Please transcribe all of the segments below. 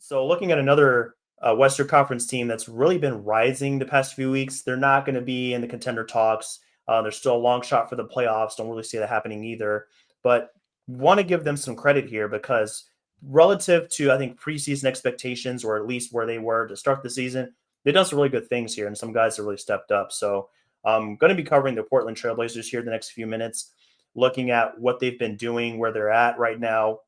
So looking at another Western Conference team that's really been rising the past few weeks, they're not going to be in the contender talks. There's still a long shot for the playoffs. Don't really see that happening either. But want to give them some credit here because relative to, I think, preseason expectations, or at least where they were to start the season, they've done some really good things here, and some guys have really stepped up. So I'm going to be covering the Portland Trailblazers here the next few minutes, looking at what they've been doing, where they're at right now.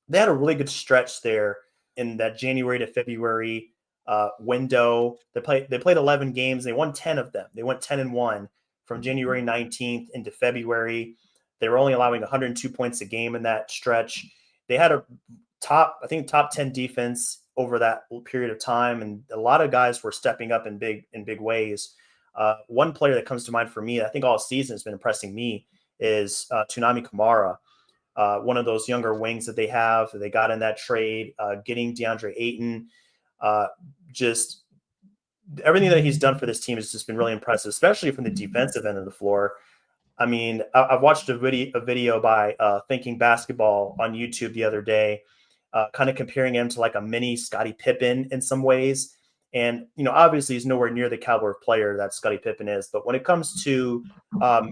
They had a really good stretch there in that January to February window. They played 11 games. They won 10 of them. They went 10-1 from January 19th into February. They were only allowing 102 points a game in that stretch. They had a top 10 defense over that period of time, and a lot of guys were stepping up in big ways. One player that comes to mind for me, I think all season has been impressing me, is Tounami Camara. One of those younger wings that they have. They got in that trade, getting DeAndre Ayton. Just everything that he's done for this team has just been really impressive, especially from the defensive end of the floor. I mean, I've watched a video by Thinking Basketball on YouTube the other day, kind of comparing him to like a mini Scottie Pippen in some ways. And, obviously he's nowhere near the caliber of player that Scottie Pippen is. But when it comes to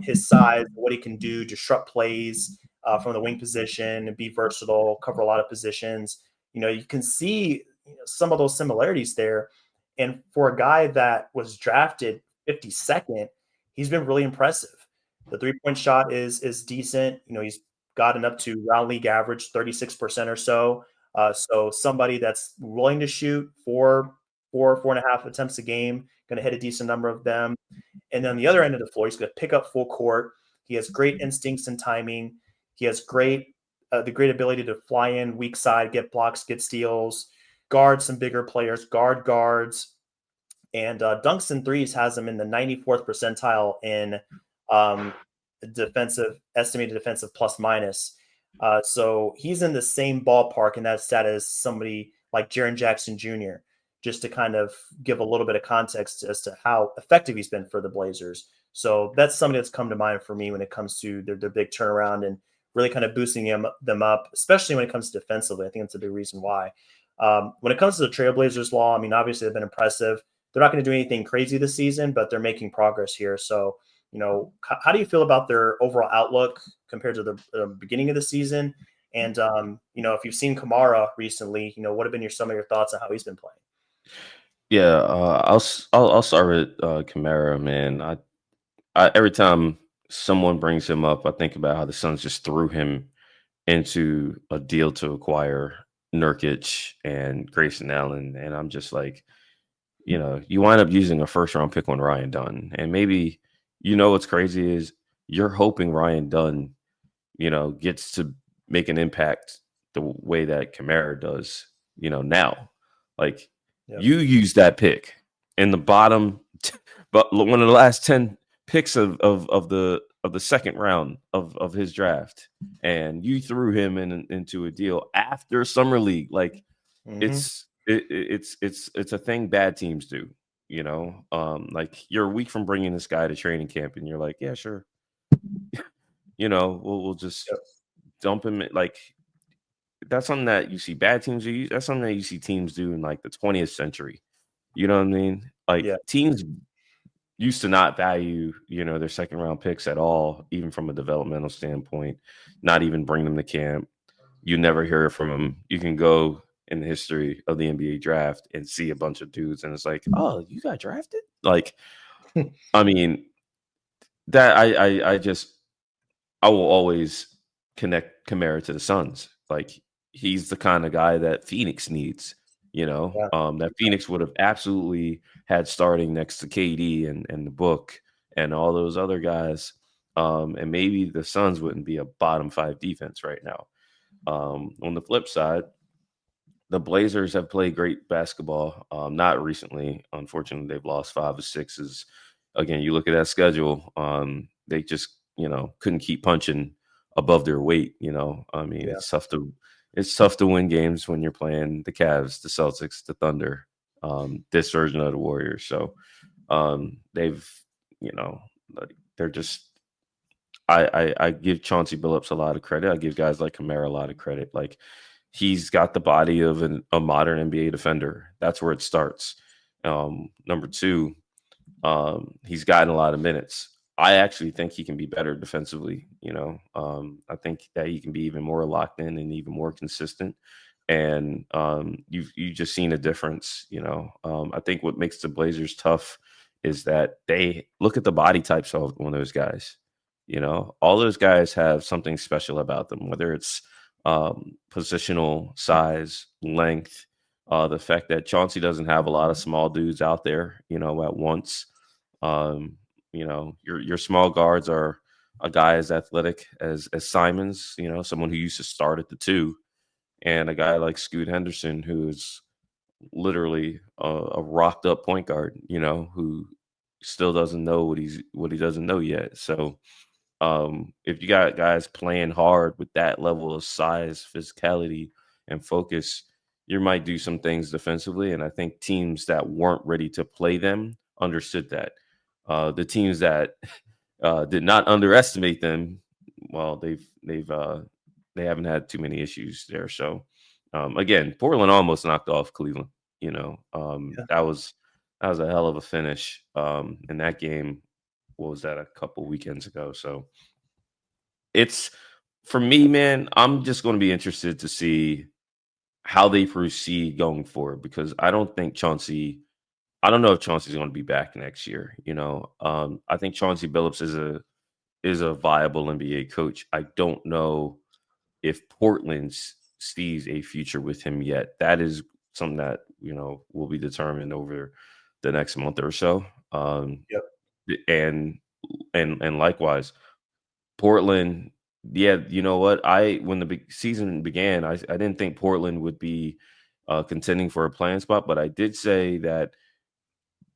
his size, what he can do, disrupt plays from the wing position and be versatile, cover a lot of positions, you can see some of those similarities there. And for a guy that was drafted 52nd, he's been really impressive. The 3-point shot is decent. He's gotten up to round league average 36% or so. So somebody that's willing to shoot 4.5 attempts a game, going to hit a decent number of them. And then on the other end of the floor, he's going to pick up full court. He has great instincts and timing. He has the great ability to fly in weak side, get blocks, get steals, guard some bigger players, guards, and dunks and threes has him in the 94th percentile in estimated defensive plus minus. So he's in the same ballpark in that stat as somebody like Jaren Jackson Jr., just to kind of give a little bit of context as to how effective he's been for the Blazers. So that's something that's come to mind for me when it comes to their big turnaround and really kind of boosting them up, especially when it comes to defensively. I think that's a big reason why. When it comes to the Trailblazers law, I mean, obviously they've been impressive. They're not going to do anything crazy this season, but they're making progress here. So, how do you feel about their overall outlook compared to the beginning of the season? And, if you've seen Camara recently, what have been some of your thoughts on how he's been playing? Yeah, I'll start with Camara, man. I every time someone brings him up, I think about how the Suns just threw him into a deal to acquire Nurkic and Grayson Allen, and I'm just like, you wind up using a first round pick on Ryan Dunn, and maybe what's crazy is you're hoping Ryan Dunn, gets to make an impact the way that Camara does, now, like. Yep. You used that pick in the bottom, but one of the last 10 picks of the second round of his draft, and you threw him into a deal after summer league. Like it's a thing bad teams do. Like you're a week from bringing this guy to training camp, and you're like, yeah, sure. We'll just dump him. Like that's something that you see bad teams do. That's something that you see teams do in like the 20th century. You know what I mean? Like teams used to not value, their second round picks at all, even from a developmental standpoint, not even bring them to camp. You never hear from them. You can go in the history of the NBA draft and see a bunch of dudes and it's like, oh, you got drafted? Like, I mean, that I will always connect Camara to the Suns. Like he's the kind of guy that Phoenix needs, that Phoenix would have absolutely had starting next to KD and the Book and all those other guys. And maybe the Suns wouldn't be a bottom 5 defense right now. On the flip side, the Blazers have played great basketball. Not recently. Unfortunately, they've lost 5 or 6. Again, you look at that schedule, they just, couldn't keep punching above their weight. I mean, it's tough to win games when you're playing the Cavs, the Celtics, the Thunder, this version of the Warriors. So they've, they're just. I give Chauncey Billups a lot of credit. I give guys like Camara a lot of credit. Like he's got the body of a modern NBA defender. That's where it starts. Number two, he's gotten a lot of minutes. I actually think he can be better defensively. I think that he can be even more locked in and even more consistent. And you just seen a difference. I think what makes the Blazers tough is that they look at the body types of one of those guys. All those guys have something special about them, whether it's positional size, length, the fact that Chauncey doesn't have a lot of small dudes out there, at once. Um, your small guards are a guy as athletic as Simons, someone who used to start at the two, and a guy like Scoot Henderson, who is literally a rocked up point guard, who still doesn't know what he doesn't know yet. So if you got guys playing hard with that level of size, physicality, and focus, you might do some things defensively. And I think teams that weren't ready to play them understood that. The teams that did not underestimate them, well, they haven't had too many issues there. So again, Portland almost knocked off Cleveland. Yeah. That was a hell of a finish in that game. What was that, a couple weekends ago? So it's, for me, man, I'm just going to be interested to see how they proceed going forward, because I don't know if Chauncey's going to be back next year. I think Chauncey Billups is a viable NBA coach. I don't know if Portland sees a future with him yet. That is something that will be determined over the next month or so. Yep. And likewise, Portland. Yeah, you know what? When the season began, I didn't think Portland would be contending for a playing spot, but I did say that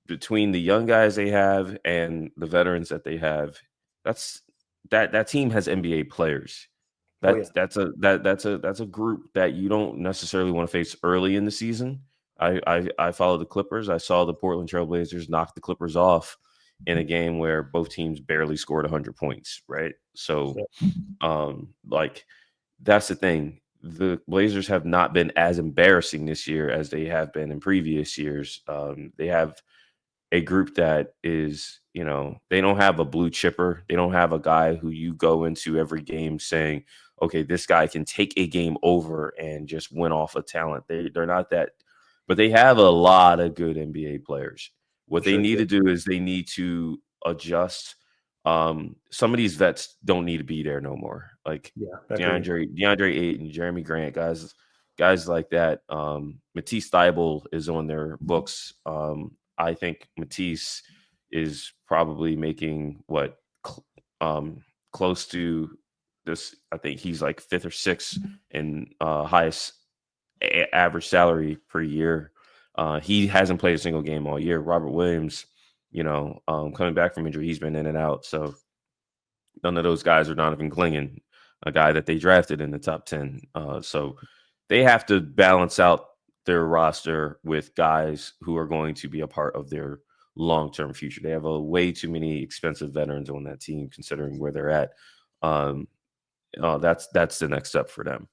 between the young guys they have and the veterans that they have, that team has NBA players. Oh yeah. That's a group that you don't necessarily want to face early in the season. I follow the Clippers. I saw the Portland Trailblazers knock the Clippers off in a game where both teams barely scored 100 points, right? So, like, that's the thing. The Blazers have not been as embarrassing this year as they have been in previous years. They have a group that is, they don't have a blue chipper. They don't have a guy who you go into every game saying, okay, this guy can take a game over and just win off of talent. They're not that, but they have a lot of good NBA players. What they Sure need do. to do is they need to adjust. Some of these vets don't need to be there no more. Like Yeah. Agreed. DeAndre Ayton, Jeremy Grant, guys like that. Matisse Thybulle is on their books. I think Matisse is probably making close to this. I think he's like fifth or sixth in highest average salary per year. He hasn't played a single game all year. Robert Williams, coming back from injury, he's been in and out. So none of those guys are Donovan Clingan, a guy that they drafted in the top 10. So they have to balance out their roster with guys who are going to be a part of their long-term future. They have a way too many expensive veterans on that team, considering where they're at. That's the next step for them.